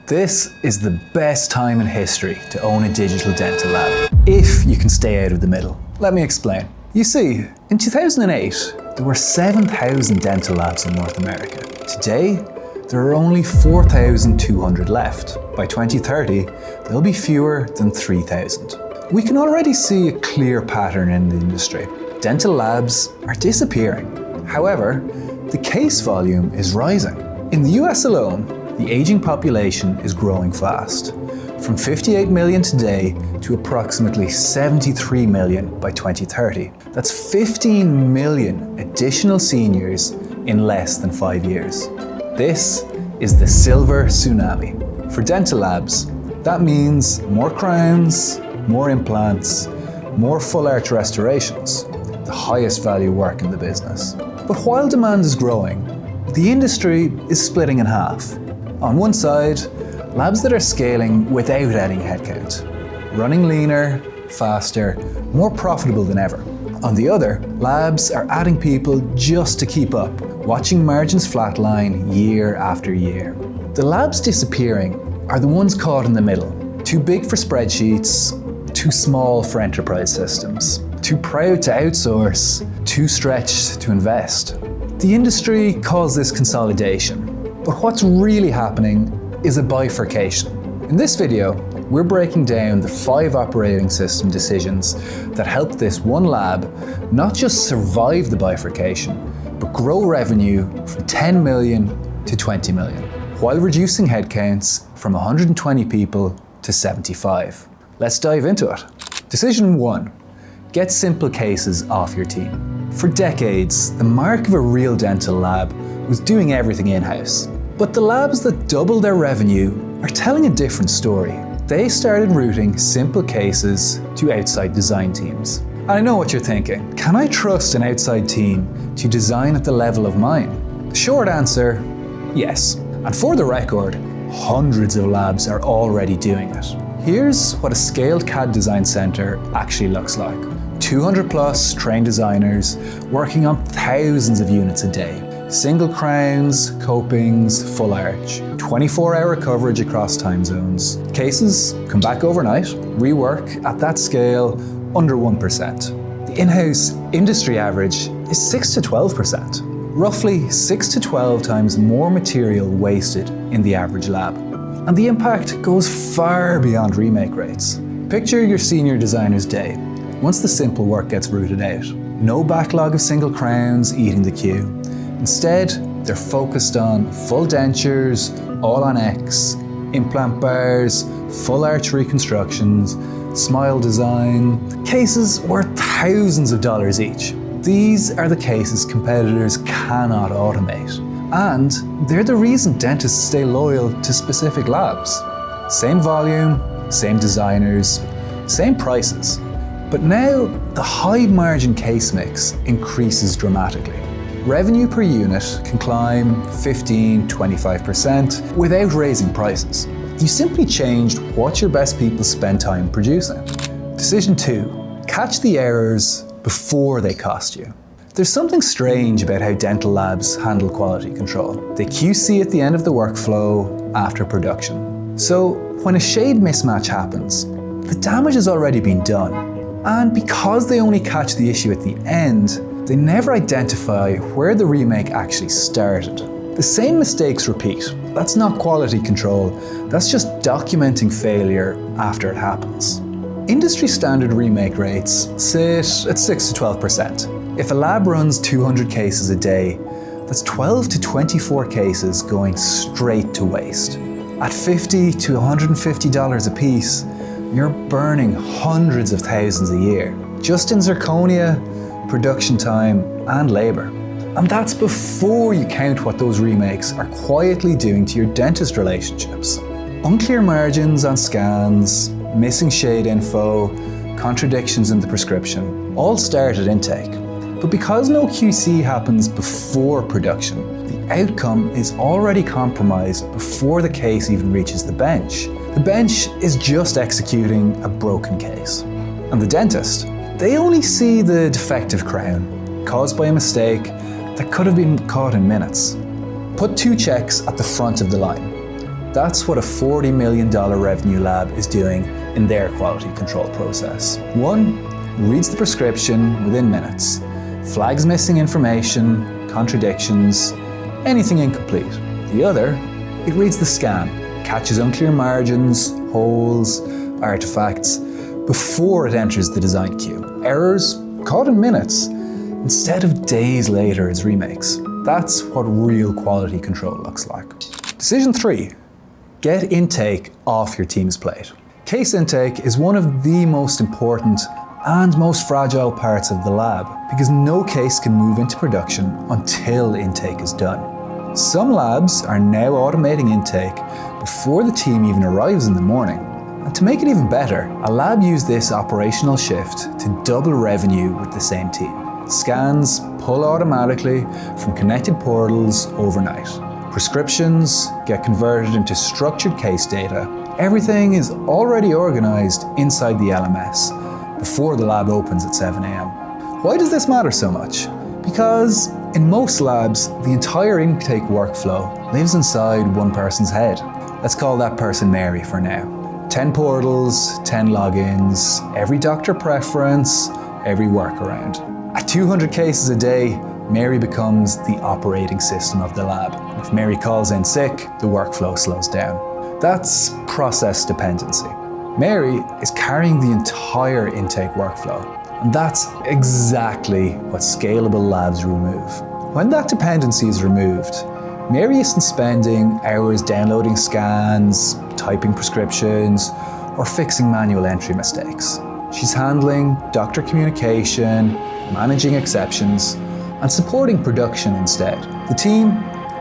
This is the best time in history to own a digital dental lab, if you can stay out of the middle. Let me explain. You see, in 2008, there were 7,000 dental labs in North America. Today, there are only 4,200 left. By 2030, there'll be fewer than 3,000. We can already see a clear pattern in the industry. Dental labs are disappearing. However, the case volume is rising. In the US alone, the aging population is growing fast, from 58 million today to approximately 73 million by 2030. That's 15 million additional seniors in less than 5 years. This is the Silver Tsunami. For dental labs, that means more crowns, more implants, more full arch restorations, the highest value work in the business. But while demand is growing, the industry is splitting in half. On one side, labs that are scaling without adding headcount, running leaner, faster, more profitable than ever. On the other, labs are adding people just to keep up, watching margins flatline year after year. The labs disappearing are the ones caught in the middle, too big for spreadsheets, too small for enterprise systems, too proud to outsource, too stretched to invest. The industry calls this consolidation. But what's really happening is a bifurcation. In this video, we're breaking down the 5 operating system decisions that help this one lab not just survive the bifurcation, but grow revenue from 10 million to 20 million, while reducing headcounts from 120 people to 75. Let's dive into it. Decision 1. Get simple cases off your team. For decades, the mark of a real dental lab was doing everything in-house. But the labs that double their revenue are telling a different story. They started routing simple cases to outside design teams. And I know what you're thinking. Can I trust an outside team to design at the level of mine? The short answer, yes. And for the record, hundreds of labs are already doing it. Here's what a scaled CAD design center actually looks like. 200 plus trained designers working on thousands of units a day. Single crowns, copings, full arch, 24-hour coverage across time zones. Cases come back overnight, rework at that scale under 1%. The in-house industry average is 6 to 12%, roughly 6 to 12 times more material wasted in the average lab. And the impact goes far beyond remake rates. Picture your senior designer's day, once the simple work gets rooted out. No backlog of single crowns eating the queue. Instead, they're focused on full dentures, all on X, implant bars, full arch reconstructions, smile design, cases worth thousands of dollars each. These are the cases competitors cannot automate. And they're the reason dentists stay loyal to specific labs. Same volume, same designers, same prices. But now the high margin case mix increases dramatically. Revenue per unit can climb 15–25% without raising prices. You simply changed what your best people spend time producing. Decision 2. Catch the errors before they cost you. There's something strange about how dental labs handle quality control. They QC at the end of the workflow after production. So when a shade mismatch happens, the damage has already been done. And because they only catch the issue at the end, they never identify where the remake actually started. The same mistakes repeat. That's not quality control, that's just documenting failure after it happens. Industry standard remake rates sit at 6 to 12%. If a lab runs 200 cases a day, that's 12 to 24 cases going straight to waste. At $50 to $150 a piece, you're burning hundreds of thousands a year, just in zirconia, production time, and labor. And that's before you count what those remakes are quietly doing to your dentist relationships. Unclear margins on scans, missing shade info, contradictions in the prescription, all start at intake. But because no QC happens before production, the outcome is already compromised before the case even reaches the bench. The bench is just executing a broken case. And the dentist, they only see the defective crown, caused by a mistake that could have been caught in minutes. Put 2 checks at the front of the line. That's what a $40 million revenue lab is doing in their quality control process. One reads the prescription within minutes, flags missing information, contradictions, anything incomplete. The other, it reads the scan, catches unclear margins, holes, artifacts, before it enters the design queue. Errors caught in minutes, instead of days later as remakes. That's what real quality control looks like. Decision 3, get intake off your team's plate. Case intake is one of the most important and most fragile parts of the lab because no case can move into production until intake is done. Some labs are now automating intake before the team even arrives in the morning. And to make it even better, a lab used this operational shift to double revenue with the same team. Scans pull automatically from connected portals overnight. Prescriptions get converted into structured case data. Everything is already organized inside the LMS before the lab opens at 7 a.m. Why does this matter so much? Because in most labs, the entire intake workflow lives inside one person's head. Let's call that person Mary for now. 10 portals, 10 logins, every doctor preference, every workaround. At 200 cases a day, Mary becomes the operating system of the lab. If Mary calls in sick, the workflow slows down. That's process dependency. Mary is carrying the entire intake workflow, and that's exactly what scalable labs remove. When that dependency is removed, Mary isn't spending hours downloading scans, typing prescriptions, or fixing manual entry mistakes. She's handling doctor communication, managing exceptions, and supporting production instead. The team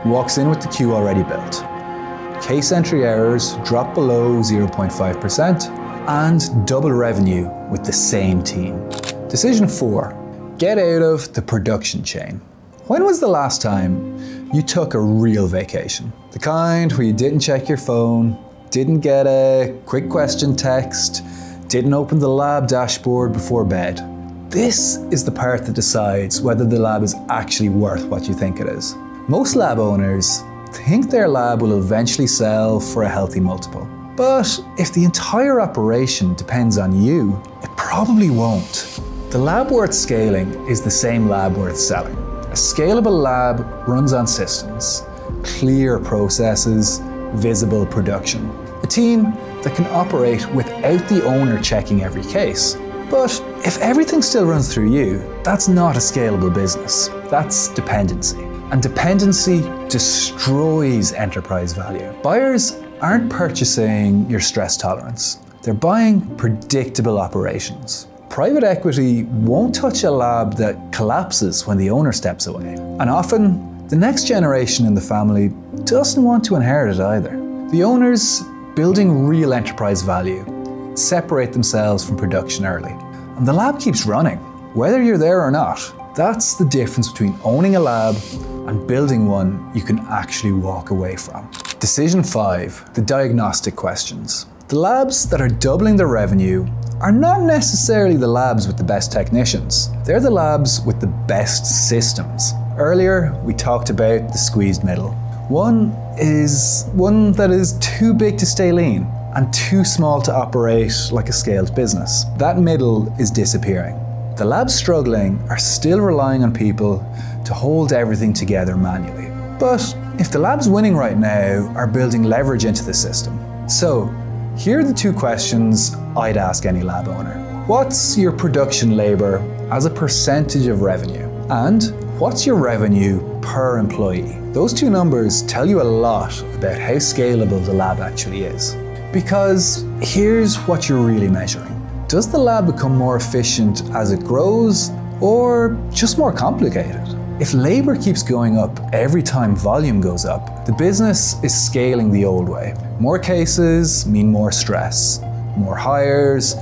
walks in with the queue already built. Case entry errors drop below 0.5% and double revenue with the same team. Decision 4, get out of the production chain. When was the last time you took a real vacation? The kind where you didn't check your phone, didn't get a quick question text, didn't open the lab dashboard before bed. This is the part that decides whether the lab is actually worth what you think it is. Most lab owners think their lab will eventually sell for a healthy multiple. But if the entire operation depends on you, it probably won't. The lab worth scaling is the same lab worth selling. A scalable lab runs on systems, clear processes, visible production. A team that can operate without the owner checking every case. But if everything still runs through you, that's not a scalable business. That's dependency. And dependency destroys enterprise value. Buyers aren't purchasing your stress tolerance. They're buying predictable operations. Private equity won't touch a lab that collapses when the owner steps away. And often, the next generation in the family doesn't want to inherit it either. The owners building real enterprise value separate themselves from production early. And the lab keeps running, whether you're there or not. That's the difference between owning a lab and building one you can actually walk away from. Decision 5, the diagnostic questions. The labs that are doubling their revenue are not necessarily the labs with the best technicians. They're the labs with the best systems. Earlier, we talked about the squeezed middle. One that is too big to stay lean and too small to operate like a scaled business. That middle is disappearing. The labs struggling are still relying on people to hold everything together manually. But if the labs winning right now are building leverage into the system. So, here are the 2 questions I'd ask any lab owner. What's your production labor as a percentage of revenue? And what's your revenue per employee? Those 2 numbers tell you a lot about how scalable the lab actually is. Because here's what you're really measuring. Does the lab become more efficient as it grows, or just more complicated? If labor keeps going up every time volume goes up, the business is scaling the old way. More cases mean more stress, more hires,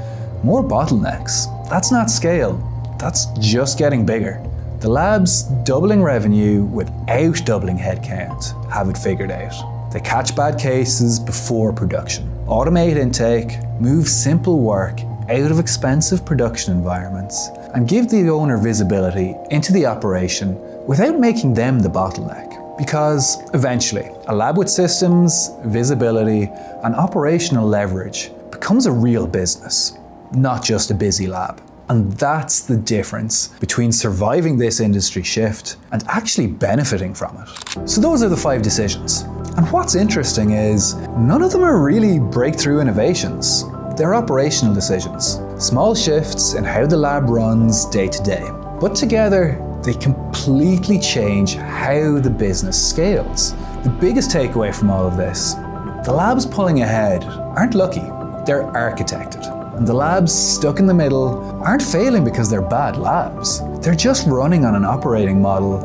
more bottlenecks. That's not scale, that's just getting bigger. The labs doubling revenue without doubling headcount have it figured out. They catch bad cases before production, automate intake, move simple work out of expensive production environments, and give the owner visibility into the operation without making them the bottleneck. Because eventually, a lab with systems, visibility, and operational leverage becomes a real business, not just a busy lab. And that's the difference between surviving this industry shift and actually benefiting from it. So those are the 5 decisions. And what's interesting is none of them are really breakthrough innovations. They're operational decisions, small shifts in how the lab runs day to day. But together, they completely change how the business scales. The biggest takeaway from all of this, the labs pulling ahead aren't lucky, they're architected. And the labs stuck in the middle aren't failing because they're bad labs. They're just running on an operating model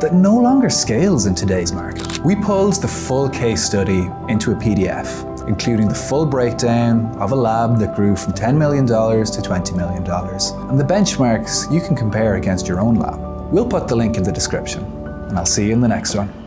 that no longer scales in today's market. We pulled the full case study into a PDF, including the full breakdown of a lab that grew from $10 million to $20 million, and the benchmarks you can compare against your own lab. We'll put the link in the description, and I'll see you in the next one.